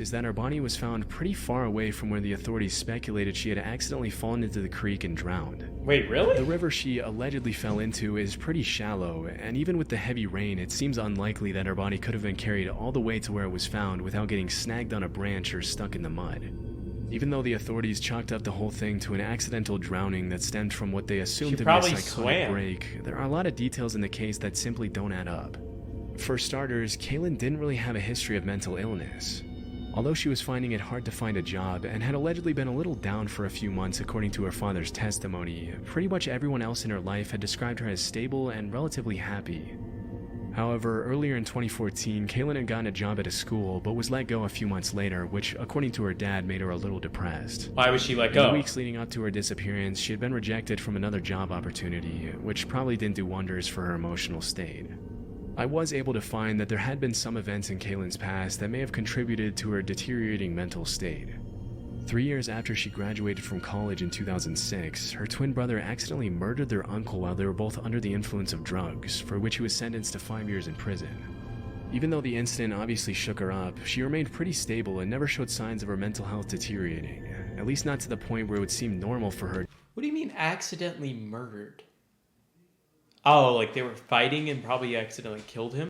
is that her body was found pretty far away from where the authorities speculated she had accidentally fallen into the creek and drowned. Wait, really? The river she allegedly fell into is pretty shallow, and even with the heavy rain, it seems unlikely that her body could have been carried all the way to where it was found without getting snagged on a branch or stuck in the mud. Even though the authorities chalked up the whole thing to an accidental drowning that stemmed from what they assumed to be a psychotic break, there are a lot of details in the case that simply don't add up. For starters, Kaylin didn't really have a history of mental illness. Although she was finding it hard to find a job and had allegedly been a little down for a few months according to her father's testimony, pretty much everyone else in her life had described her as stable and relatively happy. However, earlier in 2014, Kaylin had gotten a job at a school, but was let go a few months later, which, according to her dad, made her a little depressed. Why was she let In go? the weeks leading up to her disappearance, she had been rejected from another job opportunity, which probably didn't do wonders for her emotional state. I was able to find that there had been some events in Kaylin's past that may have contributed to her deteriorating mental state. 3 years after she graduated from college in 2006, her twin brother accidentally murdered their uncle while they were both under the influence of drugs, for which he was sentenced to 5 years in prison. Even though the incident obviously shook her up, she remained pretty stable and never showed signs of her mental health deteriorating, at least not to the point where it would seem normal for her. What do you mean accidentally murdered? Oh, like they were fighting and probably accidentally killed him?